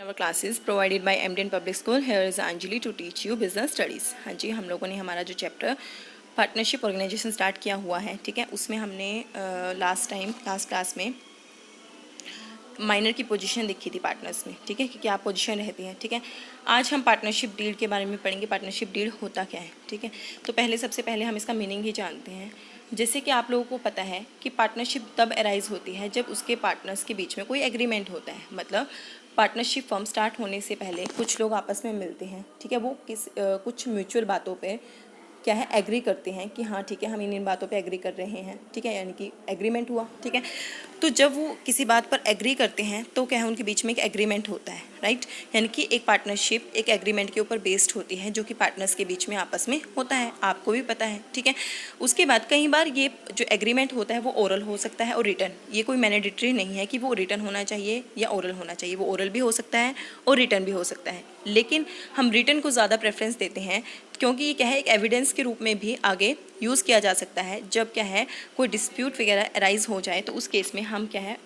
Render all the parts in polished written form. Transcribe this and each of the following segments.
Our classes provided by MDN Public School. Here is Anjali to teach you business studies. हाँ जी, हम लोगों ने हमारा जो चैप्टर पार्टनरशिप ऑर्गेनाइजेशन स्टार्ट किया हुआ है, ठीक है, उसमें हमने लास्ट क्लास में माइनर की पोजीशन देखी थी पार्टनर्स में, ठीक है, कि क्या पोजीशन रहती है, ठीक है। आज हम पार्टनरशिप डीड के बारे में पढ़ेंगे। पार्टनरशिप डीड होता क्या है, ठीक है। तो सबसे पहले हम इसका मीनिंग ही जानते हैं। जैसे कि आप लोगों को पता है कि पार्टनरशिप तब अराइज होती है जब उसके पार्टनर्स के बीच में कोई एग्रीमेंट होता है। मतलब पार्टनरशिप फर्म स्टार्ट होने से पहले कुछ लोग आपस में मिलते हैं, ठीक है, वो कुछ म्यूचुअल बातों पे क्या है एग्री करते हैं कि हाँ ठीक है हम इन बातों पे एग्री कर रहे हैं, ठीक है, यानी कि एग्रीमेंट हुआ, ठीक है। तो जब वो किसी बात पर एग्री करते हैं तो क्या है उनके बीच में एक एग्रीमेंट होता है, राइट। यानी कि एक पार्टनरशिप एक एग्रीमेंट के ऊपर बेस्ड होती है जो कि पार्टनर्स के बीच में आपस में होता है, आपको भी पता है, ठीक है। उसके बाद कई बार ये जो एग्रीमेंट होता है वो ओरल हो सकता है और रिटर्न। ये कोई मैंडेटरी नहीं है कि वो रिटर्न होना चाहिए या ओरल होना चाहिए, वो ओरल भी हो सकता है और रिटर्न भी हो सकता है, लेकिन हम रिटर्न को ज़्यादा प्रेफरेंस देते हैं क्योंकि ये क्या है एक एविडेंस के रूप में भी आगे यूज़ किया जा सकता है। जब क्या है कोई डिस्प्यूट वगैरह अराइज हो जाए तो उस केस में हम क्या है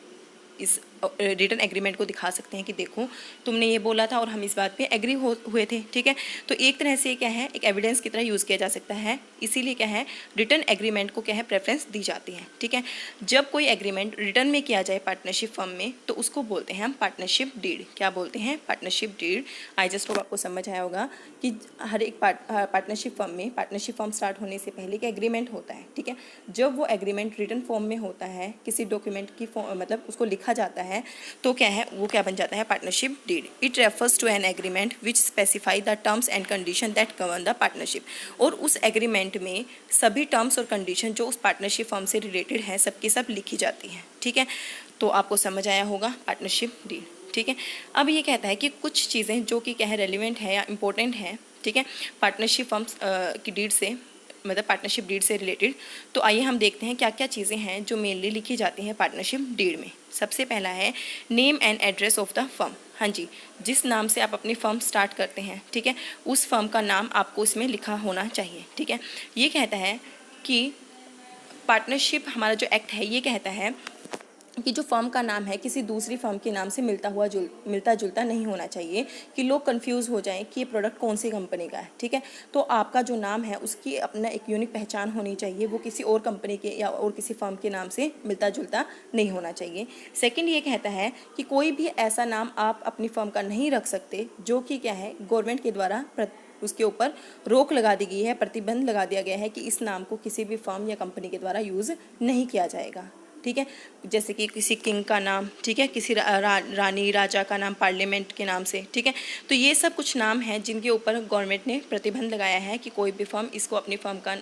इस रिटर्न एग्रीमेंट को दिखा सकते हैं कि देखो तुमने ये बोला था और हम इस बात पे एग्री हुए थे, ठीक है। तो एक तरह से क्या है एक एविडेंस की तरह यूज़ किया जा सकता है, इसीलिए क्या है रिटर्न एग्रीमेंट को क्या है प्रेफरेंस दी जाती है, ठीक है। जब कोई एग्रीमेंट रिटर्न में किया जाए पार्टनरशिप फर्म में तो उसको बोलते हैं हम पार्टनरशिप डीड। क्या बोलते हैं? Partnership deed. I just hope आपको समझ आया होगा कि हर एक पार्टनरशिप फर्म में पार्टनरशिप फर्म स्टार्ट होने से पहले एक एग्रीमेंट होता है, ठीक है। जब वो एग्रीमेंट रिटर्न फॉर्म में होता है किसी डॉक्यूमेंट की मतलब उसको लिखा जाता है तो क्या है वो क्या बन जाता है partnership deed. It refers to an agreement which specify the terms and condition that govern the partnership. और उस एग्रीमेंट में सभी टर्म्स और कंडीशन जो उस पार्टनरशिप फर्म से रिलेटेड है सबकी सब लिखी जाती हैं, ठीक है। तो आपको समझ आया होगा पार्टनरशिप डीड, ठीक है। अब ये कहता है कि कुछ चीज़ें जो कि क्या है रेलिवेंट है या इंपॉर्टेंट है, ठीक है, पार्टनरशिप फर्म्स की डीड से मतलब पार्टनरशिप डीड से रिलेटेड। तो आइए हम देखते हैं क्या क्या चीज़ें हैं जो मेनली लिखी जाती हैं पार्टनरशिप डीड में। सबसे पहला है name and address of the firm. हाँ जी, जिस नाम से आप अपनी फर्म स्टार्ट करते हैं, ठीक है, उस फर्म का नाम आपको इसमें लिखा होना चाहिए, ठीक है। ये कहता है कि पार्टनरशिप हमारा जो एक्ट है ये कहता है कि जो फर्म का नाम है किसी दूसरी फर्म के नाम से मिलता जुलता नहीं होना चाहिए कि लोग कंफ्यूज हो जाएं कि ये प्रोडक्ट कौन सी कंपनी का है, ठीक है। तो आपका जो नाम है उसकी अपना एक यूनिक पहचान होनी चाहिए, वो किसी और कंपनी के या और किसी फर्म के नाम से मिलता जुलता नहीं होना चाहिए। सेकंड ये कहता है कि कोई भी ऐसा नाम आप अपनी फर्म का नहीं रख सकते जो कि क्या है गवर्नमेंट के द्वारा उसके ऊपर रोक लगा दी गई है, प्रतिबंध लगा दिया गया है कि इस नाम को किसी भी फर्म या कंपनी के द्वारा यूज़ नहीं किया जाएगा, ठीक है। जैसे कि किसी किंग का नाम, ठीक है, किसी रानी राजा का नाम पार्लियामेंट के नाम से, ठीक है। तो ये सब कुछ नाम हैं जिनके ऊपर गवर्नमेंट ने प्रतिबंध लगाया है कि कोई भी फर्म इसको अपनी फर्म का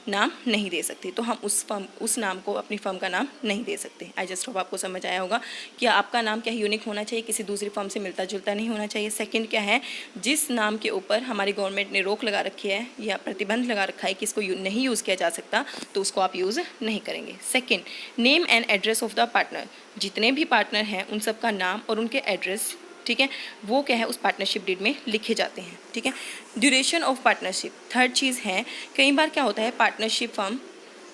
नाम नहीं दे सकती। तो हम उस नाम को अपनी फर्म का नाम नहीं दे सकते। आई जस्ट होप आपको समझ आया होगा कि आपका नाम क्या यूनिक होना चाहिए, किसी दूसरी फर्म से मिलता जुलता नहीं होना चाहिए। सेकंड क्या है, जिस नाम के ऊपर हमारी गवर्नमेंट ने रोक लगा रखी है या प्रतिबंध लगा रखा है कि इसको नहीं यूज़ किया जा सकता तो उसको आप यूज़ नहीं करेंगे। Second, name and address of the partner. जितने भी पार्टनर हैं उन सब का नाम और उनके एड्रेस, ठीक है, वो क्या है उस पार्टनरशिप डीड में लिखे जाते हैं, ठीक है। Duration of partnership. थर्ड चीज़ है कई बार क्या होता है पार्टनरशिप फर्म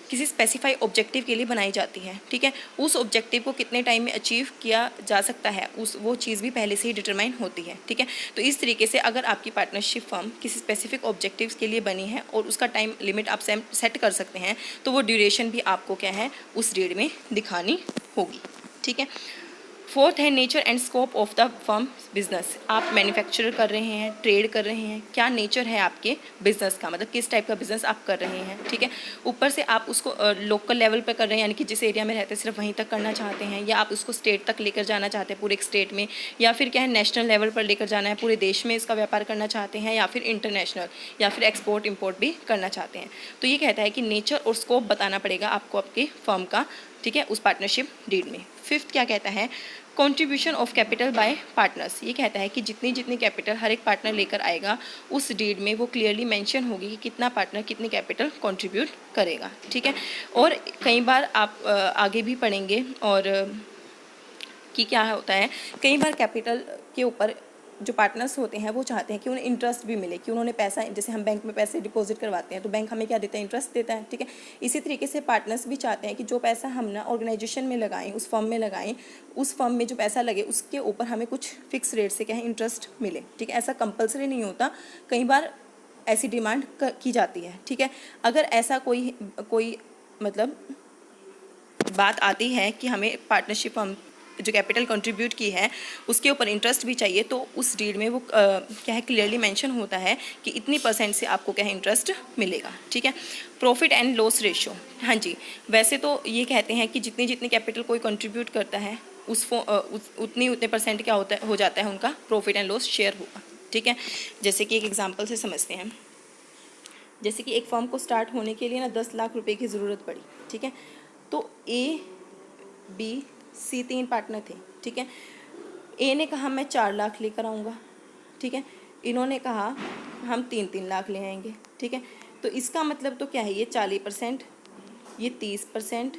किसी स्पेसिफाई ऑब्जेक्टिव के लिए बनाई जाती है, ठीक है। उस ऑब्जेक्टिव को कितने टाइम में अचीव किया जा सकता है वो चीज़ भी पहले से ही डिटरमाइन होती है, ठीक है। तो इस तरीके से अगर आपकी पार्टनरशिप फर्म किसी स्पेसिफिक ऑब्जेक्टिव्स के लिए बनी है और उसका टाइम लिमिट आप सेट कर सकते हैं तो वो ड्यूरेशन भी आपको क्या है उस डीड में दिखानी होगी, ठीक है। फोर्थ है nature and scope of the firm business. आप मैन्युफैक्चरर कर रहे हैं, ट्रेड कर रहे हैं, क्या नेचर है आपके बिजनेस का, मतलब किस टाइप का बिजनेस आप कर रहे हैं, ठीक है। ऊपर से आप उसको लोकल लेवल पर कर रहे हैं यानी कि जिस एरिया में रहते हैं सिर्फ वहीं तक करना चाहते हैं, या आप उसको स्टेट तक लेकर जाना चाहते हैं पूरे एक स्टेट में, या फिर क्या है नेशनल लेवल पर लेकर जाना है पूरे देश में इसका व्यापार करना चाहते हैं, या फिर इंटरनेशनल या फिर एक्सपोर्ट इम्पोर्ट भी करना चाहते हैं। तो ये कहता है कि नेचर और स्कोप बताना पड़ेगा आपको आपकी फर्म का, ठीक है, उस पार्टनरशिप डीड में। फिफ्थ क्या कहता है contribution of capital by partners. ये कहता है कि जितनी जितनी कैपिटल हर एक पार्टनर लेकर आएगा उस डीड में वो क्लियरली मेंशन होगी कि कितना पार्टनर कितनी कैपिटल कंट्रीब्यूट करेगा, ठीक है। और कई बार आप आगे भी पढ़ेंगे और कि क्या होता है कई बार कैपिटल के ऊपर जो पार्टनर्स होते हैं वो चाहते हैं कि उन्हें इंटरेस्ट भी मिले, कि उन्होंने पैसा, जैसे हम बैंक में पैसे डिपॉजिट करवाते हैं तो बैंक हमें क्या देता है, इंटरेस्ट देता है, ठीक है। इसी तरीके से पार्टनर्स भी चाहते हैं कि जो पैसा हम ना ऑर्गेनाइजेशन में लगाएं, उस फर्म में लगाएं, उस फर्म में जो पैसा लगे उसके ऊपर हमें कुछ फिक्स रेट से क्या है इंटरेस्ट मिले, ठीक है। ऐसा कंपलसरी नहीं होता, कई बार ऐसी डिमांड की जाती है, ठीक है। अगर ऐसा कोई मतलब बात आती है कि हमें पार्टनरशिप फर्म जो कैपिटल कंट्रीब्यूट की है उसके ऊपर इंटरेस्ट भी चाहिए, तो उस डीड में वो क्या है क्लियरली मेंशन होता है कि इतनी % से आपको क्या है इंटरेस्ट मिलेगा, ठीक है। प्रॉफिट एंड लॉस रेशो, हाँ जी, वैसे तो ये कहते हैं कि जितनी कैपिटल कोई कंट्रीब्यूट करता है उतने % क्या हो जाता है उनका प्रॉफिट एंड लॉस शेयर होगा, ठीक है। जैसे कि एक एग्जाम्पल से समझते हैं, जैसे कि एक फर्म को स्टार्ट होने के लिए ना 10 लाख रुपए की ज़रूरत पड़ी, ठीक है। तो A, B, C 3 पार्टनर थे, ठीक है। A ने कहा मैं 4 लाख लेकर आऊँगा, ठीक है। इन्होंने कहा हम 3 लाख ले आएंगे, ठीक है। तो इसका मतलब तो क्या है, ये 40%, ये 30%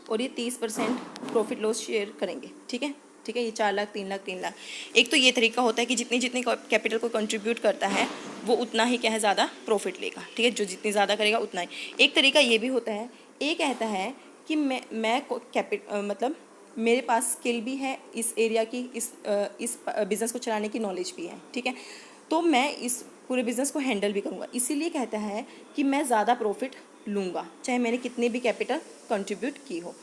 और ये 30% प्रॉफिट लॉस शेयर करेंगे, ठीक है, ठीक है। ये 4 लाख 3 लाख 3 लाख। एक तो ये तरीका होता है कि जितनी कैपिटल को कंट्रीब्यूट करता है वो उतना ही क्या है ज़्यादा प्रॉफिट लेगा, ठीक है, जो जितनी ज़्यादा करेगा उतना ही। एक तरीका ये भी होता है, ए कहता है कि मैं मतलब मेरे पास स्किल भी है इस एरिया की, इस बिज़नेस को चलाने की नॉलेज भी है, ठीक है, तो मैं इस पूरे बिज़नेस को हैंडल भी करूँगा, इसीलिए कहता है कि मैं ज़्यादा प्रॉफिट लूँगा चाहे मैंने कितनी भी कैपिटल कंट्रीब्यूट की हो।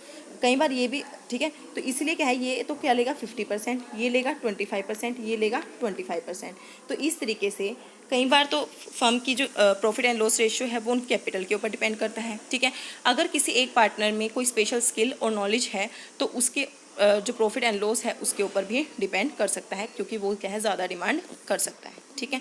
कई बार ये भी, ठीक है, तो इसलिए क्या है, ये तो क्या लेगा 50%, ये लेगा 25%, ये लेगा 25%। तो इस तरीके से कई बार तो फर्म की जो प्रॉफिट एंड लॉस रेशियो है वो उन कैपिटल के ऊपर डिपेंड करता है, ठीक है। अगर किसी एक पार्टनर में कोई स्पेशल स्किल और नॉलेज है तो उसके जो प्रॉफिट एंड लॉस है उसके ऊपर भी डिपेंड कर सकता है, क्योंकि वो क्या है ज़्यादा डिमांड कर सकता है, ठीक है।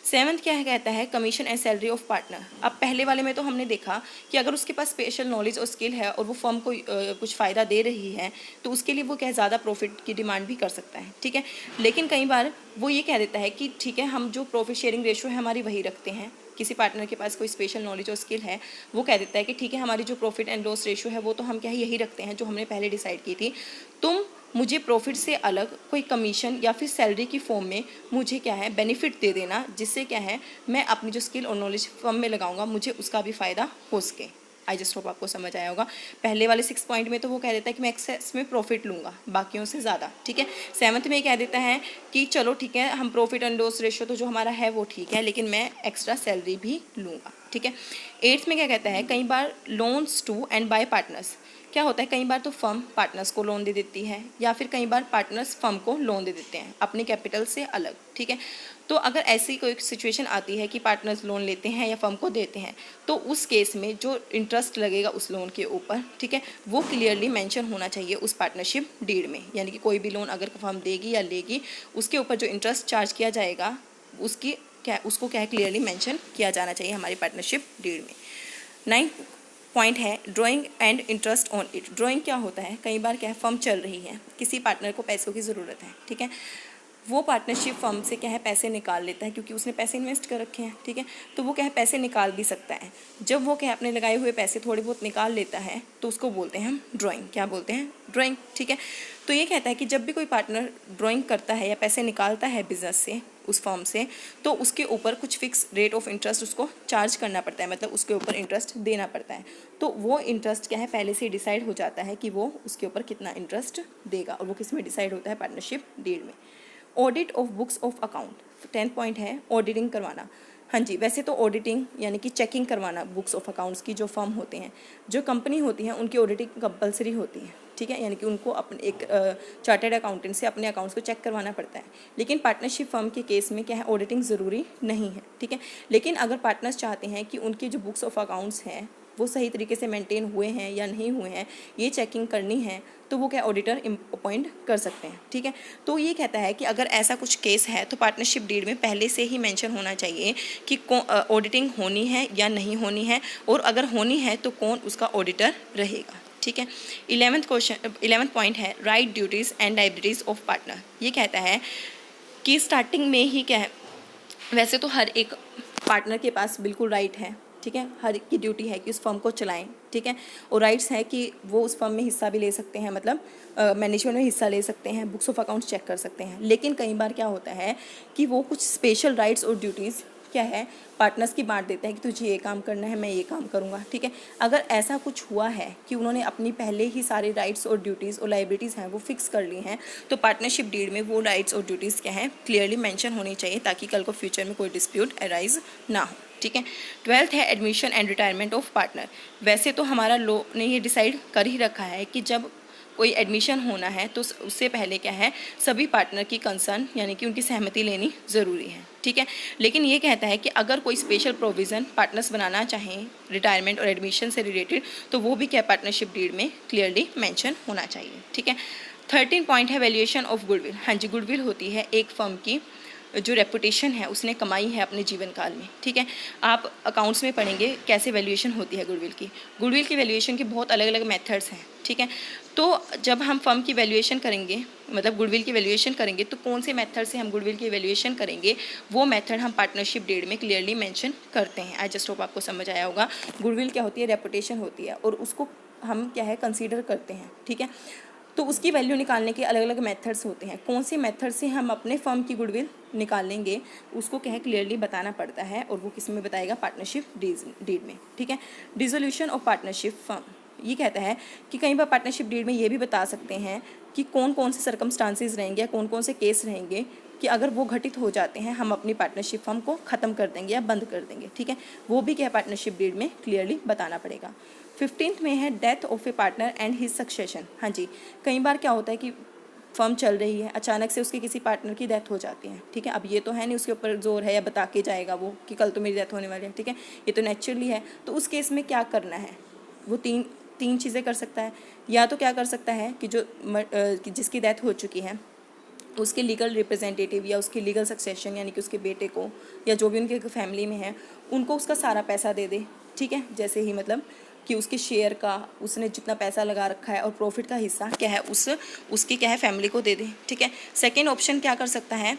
7th क्या है, कहता है commission and salary of partner. अब पहले वाले में तो हमने देखा कि अगर उसके पास स्पेशल नॉलेज और स्किल है और वो फर्म को कुछ फ़ायदा दे रही है तो उसके लिए वो क्या है ज़्यादा प्रॉफिट की डिमांड भी कर सकता है, ठीक है। लेकिन कई बार वो ये कह देता है कि ठीक है हम जो प्रॉफिट शेयरिंग रेशो है हमारी वही रखते हैं। किसी पार्टनर के पास कोई स्पेशल नॉलेज और स्किल है, वो कह देता है कि ठीक है हमारी जो प्रॉफिट एंड लॉस रेशो है वो तो हम क्या है यही रखते हैं जो हमने पहले डिसाइड की थी, तुम मुझे प्रॉफिट से अलग कोई कमीशन या फिर सैलरी की फॉर्म में मुझे क्या है बेनिफिट दे देना, जिससे क्या है मैं अपनी जो स्किल और नॉलेज फर्म में लगाऊंगा मुझे उसका भी फ़ायदा हो सके। आई जस्ट होप आपको समझ आया होगा। पहले वाले 6 पॉइंट में तो वो कह देता है कि मैं एक्सेस में प्रॉफिट लूँगा बाकियों से ज़्यादा, ठीक है। 7th में कह देता है कि चलो ठीक है हम प्रॉफिट एंड लॉस रेशो तो जो हमारा है वो ठीक है, लेकिन मैं एक्स्ट्रा सैलरी भी लूँगा, ठीक है। 8th में क्या कहता है, कई बार loans to and by partners. क्या होता है, कई बार तो फर्म पार्टनर्स को लोन दे देती है या फिर कई बार पार्टनर्स फर्म को लोन दे देते हैं अपनी कैपिटल से अलग, ठीक है। तो अगर ऐसी कोई सिचुएशन आती है कि पार्टनर्स लोन लेते हैं या फर्म को देते हैं तो उस केस में जो इंटरेस्ट लगेगा उस लोन के ऊपर, ठीक है, वो क्लियरली मेंशन होना चाहिए उस पार्टनरशिप डीड में। यानी कि कोई भी लोन अगर फर्म देगी या लेगी उसके ऊपर जो इंटरेस्ट चार्ज किया जाएगा उसको क्या है क्लियरली मेंशन किया जाना चाहिए हमारी पार्टनरशिप डीड में। 9th पॉइंट है drawing and interest on it. Drawing क्या होता है, कई बार क्या है फर्म चल रही है, किसी पार्टनर को पैसों की ज़रूरत है, ठीक है, वो पार्टनरशिप फर्म से क्या है पैसे निकाल लेता है क्योंकि उसने पैसे इन्वेस्ट कर रखे हैं, ठीक है, तो वो क्या है पैसे निकाल भी सकता है। जब वो क्या है अपने लगाए हुए पैसे थोड़े बहुत निकाल लेता है तो उसको बोलते हैं हम ड्राइंग। क्या बोलते हैं, ड्राइंग, ठीक है। तो ये कहता है कि जब भी कोई पार्टनर ड्राइंग करता है या पैसे निकालता है बिजनेस से, उस फर्म से, तो उसके ऊपर कुछ फिक्स रेट ऑफ इंटरेस्ट उसको चार्ज करना पड़ता है, मतलब उसके ऊपर इंटरेस्ट देना पड़ता है। तो वो इंटरेस्ट क्या है पहले से डिसाइड हो जाता है कि वो उसके ऊपर कितना इंटरेस्ट देगा, और वो किस में डिसाइड होता है, पार्टनरशिप डीड में। Audit of books of account. 10th point है ऑडिटिंग करवाना। हाँ जी, वैसे तो ऑडिटिंग यानी कि चेकिंग करवाना बुक्स ऑफ अकाउंट्स की, जो फर्म होते हैं, जो कंपनी होती हैं, उनकी ऑडिटिंग कंपलसरी होती है, ठीक है, यानी कि उनको अपने एक चार्टर्ड अकाउंटेंट से अपने अकाउंट्स को चेक करवाना पड़ता है। लेकिन पार्टनरशिप फर्म के केस में क्या है, ऑडिटिंग ज़रूरी नहीं है, ठीक है। लेकिन अगर पार्टनर्स चाहते हैं कि उनकी जो बुक्स ऑफ अकाउंट्स हैं वो सही तरीके से मेंटेन हुए हैं या नहीं हुए हैं, ये चेकिंग करनी है, तो वो क्या ऑडिटर अपॉइंट कर सकते हैं, ठीक है। तो ये कहता है कि अगर ऐसा कुछ केस है तो पार्टनरशिप डीड में पहले से ही मेंशन होना चाहिए कि ऑडिटिंग होनी है या नहीं होनी है, और अगर होनी है तो कौन उसका ऑडिटर रहेगा, ठीक है। 11th पॉइंट है right, duties and liabilities of partner. ये कहता है कि स्टार्टिंग में ही क्या है, वैसे तो हर एक पार्टनर के पास बिल्कुल राइट है, ठीक है, हर एक की ड्यूटी है कि उस फर्म को चलाएं, ठीक है, और राइट्स है कि वो उस फर्म में हिस्सा भी ले सकते हैं, मतलब मैनेजमेंट में हिस्सा ले सकते हैं, बुक्स ऑफ अकाउंट्स चेक कर सकते हैं। लेकिन कई बार क्या होता है कि वो कुछ स्पेशल राइट्स और ड्यूटीज़ क्या है पार्टनर्स की बांट देते हैं कि तुझे ये काम करना है, मैं ये काम करूँगा, ठीक है। अगर ऐसा कुछ हुआ है कि उन्होंने अपनी पहले ही सारे राइट्स और ड्यूटीज़ और लाइबिलिटीज़ हैं वो फिक्स कर ली हैं, तो पार्टनरशिप डीड में वो राइट्स और ड्यूटीज़ क्या है क्लियरली मेंशन होनी चाहिए, ताकि कल को फ्यूचर में कोई डिस्प्यूट अराइज ना हो, ठीक है। 12th है admission and retirement of partner. वैसे तो हमारा लॉ ने ये डिसाइड कर ही रखा है कि जब कोई एडमिशन होना है तो उससे पहले क्या है सभी पार्टनर की कंसर्न यानी कि उनकी सहमति लेनी ज़रूरी है, ठीक है। लेकिन ये कहता है कि अगर कोई स्पेशल प्रोविज़न पार्टनर्स बनाना चाहें रिटायरमेंट और एडमिशन से रिलेटेड, तो वो भी क्या पार्टनरशिप डीड में क्लियरली मेंशन होना चाहिए, ठीक है। 13 पॉइंट है वैल्यूएशन ऑफ गुडविल। हाँ जी, गुडविल होती है एक फर्म की जो रेपुटेशन है उसने कमाई है अपने जीवन काल में, ठीक है। आप अकाउंट्स में पढ़ेंगे कैसे वैल्यूएशन होती है गुडविल की। गुडविल की वैल्यूएशन के बहुत अलग अलग मेथड्स हैं, ठीक है। तो जब हम फर्म की वैल्यूएशन करेंगे, मतलब गुडविल की वैल्यूएशन करेंगे, तो कौन से मेथड से हम गुडविल की वैल्यूएशन करेंगे वो मेथड हम पार्टनरशिप डीड में क्लियरली मेंशन करते हैं। आई जस्ट होप आपको समझ आया होगा। गुडविल क्या होती है, रेपुटेशन होती है, और उसको हम क्या है कंसीडर करते हैं, ठीक है। तो उसकी वैल्यू निकालने के अलग अलग मेथड्स होते हैं। कौन से मेथड से हम अपने फर्म की गुडविल निकालेंगे उसको क्या है क्लियरली बताना पड़ता है, और वो किस में बताएगा पार्टनरशिप डीड में, ठीक है। डिसोल्यूशन ऑफ पार्टनरशिप फर्म ये कहता है कि कई बार पार्टनरशिप डीड में ये भी बता सकते हैं कि कौन कौन से सर्कमस्टांसेस रहेंगे या कौन कौन से केस रहेंगे कि अगर वो घटित हो जाते हैं हम अपनी पार्टनरशिप फर्म को ख़त्म कर देंगे या बंद कर देंगे, ठीक है। वो भी क्या पार्टनरशिप डीड में क्लियरली बताना पड़ेगा। 15th में है death of A partner and his succession. हाँ जी, कई बार क्या होता है कि फर्म चल रही है, अचानक से उसके किसी पार्टनर की डेथ हो जाती है, ठीक है। अब ये तो है नहीं उसके ऊपर जोर है या बता के जाएगा वो कि कल तो मेरी डेथ होने वाली है, ठीक है, ये तो नेचुरली है। तो उस केस में क्या करना है, वो तीन चीज़ें कर सकता है। या तो क्या कर सकता है कि जो जिसकी डेथ हो चुकी है उसके लीगल रिप्रेजेंटेटिव या उसके लीगल सक्सेशन यानी कि उसके बेटे को या जो भी उनके फैमिली में है उनको उसका सारा पैसा दे दे, ठीक है। जैसे ही मतलब कि उसके शेयर का उसने जितना पैसा लगा रखा है और प्रॉफिट का हिस्सा क्या है उसकी क्या है फैमिली को दे दे, ठीक है। सेकेंड ऑप्शन क्या कर सकता है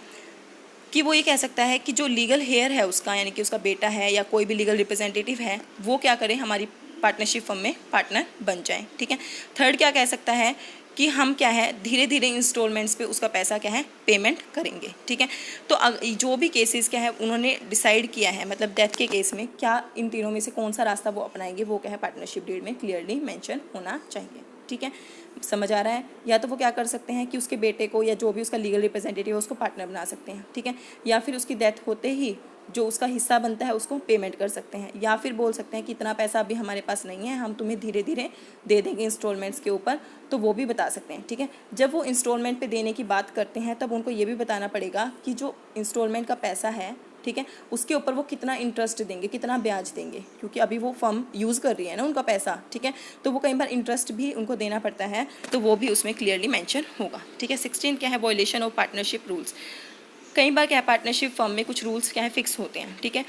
कि वो ये कह सकता है कि जो लीगल हेयर है उसका यानी कि उसका बेटा है या कोई भी लीगल रिप्रेजेंटेटिव है वो क्या करे हमारी पार्टनरशिप फर्म में पार्टनर बन जाए, ठीक है। थर्ड क्या कह सकता है कि हम क्या है धीरे धीरे इंस्टॉलमेंट्स पे उसका पैसा क्या है पेमेंट करेंगे, ठीक है। तो जो भी केसेस क्या है उन्होंने डिसाइड किया है, मतलब डेथ के केस में क्या इन तीनों में से कौन सा रास्ता वो अपनाएंगे वो क्या है पार्टनरशिप डीड में क्लियरली मेंशन होना चाहिए, ठीक है। समझ आ रहा है। या तो वो क्या कर सकते हैं कि उसके बेटे को या जो भी उसका लीगल रिप्रेजेंटेटिव है उसको पार्टनर बना सकते हैं, ठीक है। या फिर उसकी डेथ होते ही जो उसका हिस्सा बनता है उसको पेमेंट कर सकते हैं, या फिर बोल सकते हैं कि इतना पैसा अभी हमारे पास नहीं है, हम तुम्हें धीरे धीरे दे देंगे इंस्टॉलमेंट्स के ऊपर, तो वो भी बता सकते हैं, ठीक है। जब वो इंस्टॉलमेंट पे देने की बात करते हैं तब उनको ये भी बताना पड़ेगा कि जो इंस्टॉलमेंट का पैसा है, ठीक है, उसके ऊपर वो कितना इंटरेस्ट देंगे, कितना ब्याज देंगे, क्योंकि अभी वो फर्म यूज़ कर रही है ना उनका पैसा, ठीक है। तो वो कई बार इंटरेस्ट भी उनको देना पड़ता है, तो वो भी उसमें क्लियरली मेंशन होगा, ठीक है। 16 क्या है वॉयलेशन ऑफ पार्टनरशिप रूल्स। कई बार क्या है पार्टनरशिप फर्म में कुछ रूल्स क्या है फिक्स होते हैं, ठीक है।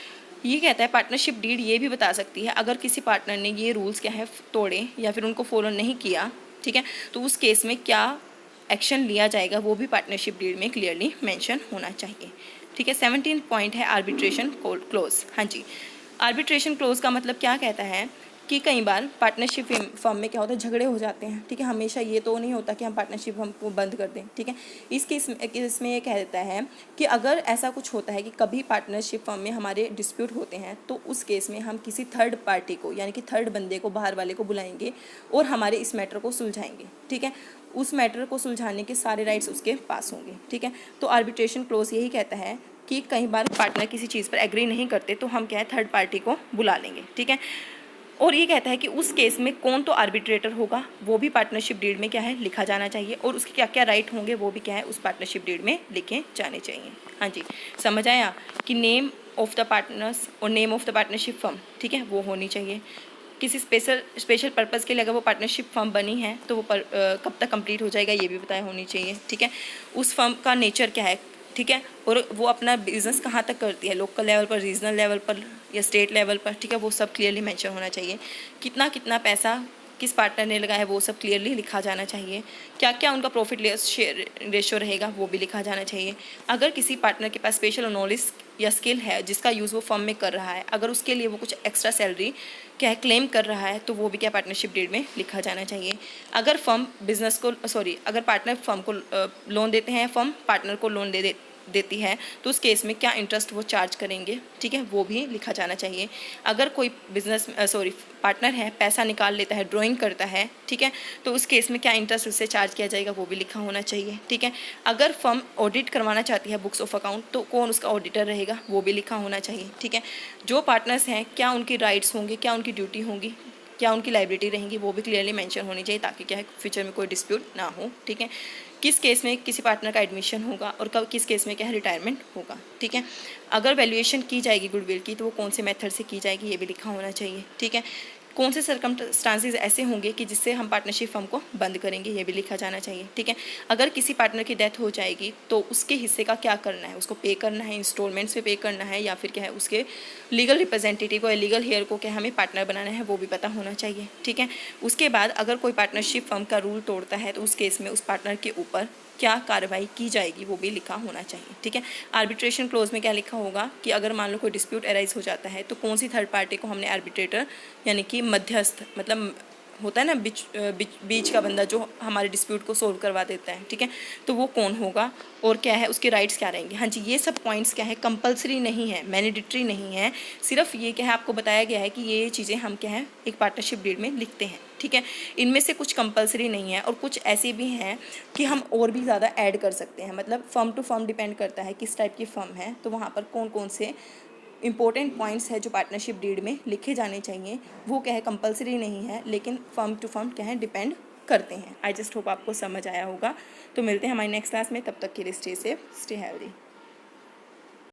ये कहता है पार्टनरशिप डीड ये भी बता सकती है अगर किसी पार्टनर ने ये रूल्स क्या है तोड़े या फिर उनको फॉलो नहीं किया, ठीक है, तो उस केस में क्या एक्शन लिया जाएगा वो भी पार्टनरशिप डीड में क्लियरली मेंशन होना चाहिए, ठीक है। 17 पॉइंट है आर्बिट्रेशन क्लोज। हाँ जी, आर्बिट्रेशन क्लोज का मतलब क्या कहता है कि कई बार पार्टनरशिप फर्म में क्या होता है झगड़े हो जाते हैं, ठीक है। हमेशा ये तो नहीं होता कि हम पार्टनरशिप फर्म को बंद कर दें, ठीक है। इस केस में ये कह देता है कि अगर ऐसा कुछ होता है कि कभी पार्टनरशिप फर्म में हमारे डिस्प्यूट होते हैं तो उस केस में हम किसी थर्ड पार्टी को यानी कि थर्ड बंदे को बाहर वाले को बुलाएंगे और हमारे इस मैटर को सुलझाएंगे, ठीक है। उस मैटर को सुलझाने के सारे राइट्स उसके पास होंगे, ठीक है। तो आर्बिट्रेशन क्लोज यही कहता है कि कई बार पार्टनर किसी चीज़ पर एग्री नहीं करते तो हम क्या है थर्ड पार्टी को बुला लेंगे, ठीक है। और ये कहता है कि उस केस में कौन तो आर्बिट्रेटर होगा वो भी पार्टनरशिप डीड में क्या है लिखा जाना चाहिए, और उसके क्या क्या राइट होंगे वो भी क्या है उस पार्टनरशिप डीड में लिखे जाने चाहिए। हाँ जी, समझ आया कि नेम ऑफ द पार्टनर्स और name of the partnership firm, ठीक है, वो होनी चाहिए। किसी स्पेशल पर्पज़ के लिए अगर वो पार्टनरशिप फर्म बनी है तो वो कब तक कंप्लीट हो जाएगा ये भी बताया होनी चाहिए, ठीक है। उस फर्म का नेचर क्या है, ठीक है, और वो अपना बिजनेस कहाँ तक करती है, लोकल लेवल पर, रीजनल लेवल पर या स्टेट लेवल पर, ठीक है, वो सब क्लियरली मेंशन होना चाहिए। कितना पैसा किस पार्टनर ने लगाया है वो सब क्लियरली लिखा जाना चाहिए। क्या क्या उनका प्रॉफिट शेयर रेशो रहेगा वो भी लिखा जाना चाहिए। अगर किसी पार्टनर के पास स्पेशल नॉलेज या स्किल है जिसका यूज़ वो फर्म में कर रहा है, अगर उसके लिए वो कुछ एक्स्ट्रा सैलरी क्या है क्लेम कर रहा है, तो वो भी क्या पार्टनरशिप डीड में लिखा जाना चाहिए। अगर फर्म बिजनेस को अगर पार्टनर फर्म को लोन देते हैं, फर्म पार्टनर को लोन देती है, तो उस केस में क्या इंटरेस्ट वो चार्ज करेंगे, ठीक है, वो भी लिखा जाना चाहिए। अगर कोई पार्टनर है पैसा निकाल लेता है, ड्राइंग करता है, ठीक है, तो उस केस में क्या इंटरेस्ट उससे चार्ज किया जाएगा वो भी लिखा होना चाहिए, ठीक है। अगर फर्म ऑडिट करवाना चाहती है बुक्स ऑफ अकाउंट, तो कौन उसका ऑडिटर रहेगा वो भी लिखा होना चाहिए, ठीक है। जो पार्टनर्स हैं क्या उनकी राइट्स होंगे, क्या उनकी ड्यूटी होंगी, क्या उनकी लाइबिलिटी रहेंगी, वो भी क्लियरली मेंशन होनी चाहिए, ताकि क्या है फ्यूचर में कोई डिस्प्यूट ना हो, ठीक है। किस केस में किसी पार्टनर का एडमिशन होगा और कब किस केस में क्या है रिटायरमेंट होगा, ठीक है। अगर वैल्यूएशन की जाएगी गुडविल की तो वो कौन से मेथड से की जाएगी ये भी लिखा होना चाहिए, ठीक है। कौन से सर्कमस्टांसेस ऐसे होंगे कि जिससे हम पार्टनरशिप फर्म को बंद करेंगे ये भी लिखा जाना चाहिए, ठीक है। अगर किसी पार्टनर की डेथ हो जाएगी तो उसके हिस्से का क्या करना है, उसको पे करना है, इंस्टॉलमेंट्स पे करना है, या फिर क्या है उसके लीगल रिप्रेजेंटेटिव को या लीगल हेयर को क्या हमें पार्टनर बनाना है वो भी पता होना चाहिए, ठीक है। उसके बाद अगर कोई पार्टनरशिप फर्म का रूल तोड़ता है तो उस केस में उस पार्टनर के ऊपर क्या कार्रवाई की जाएगी वो भी लिखा होना चाहिए, ठीक है। आर्बिट्रेशन क्लोज में क्या लिखा होगा कि अगर मान लो कोई डिस्प्यूट अराइज हो जाता है तो कौन सी थर्ड पार्टी को हमने आर्बिट्रेटर यानी कि मध्यस्थ, मतलब होता है ना बीच का बंदा जो हमारे डिस्प्यूट को सोल्व करवा देता है, ठीक है, तो वो कौन होगा और क्या है उसके राइट्स क्या रहेंगे। हाँ जी, ये सब पॉइंट्स क्या है कंपलसरी नहीं है, मैंडेटरी नहीं है, सिर्फ ये क्या है आपको बताया गया है कि ये चीज़ें हम क्या है एक पार्टनरशिप डीड में लिखते हैं, ठीक है। इनमें से कुछ कंपलसरी नहीं है और कुछ ऐसे भी हैं कि हम और भी ज़्यादा ऐड कर सकते हैं, मतलब फर्म टू फर्म डिपेंड करता है किस टाइप की फर्म है, तो वहाँ पर कौन कौन से इंपॉर्टेंट पॉइंट्स है जो पार्टनरशिप डीड में लिखे जाने चाहिए, वो क्या है कंपलसरी नहीं है, लेकिन फर्म टू फर्म क्या है डिपेंड करते हैं। आई जस्ट होप आपको समझ आया होगा। तो मिलते हैं हमारी नेक्स्ट क्लास में, तब तक के लिए स्टे सेफ, स्टे हेल्दी।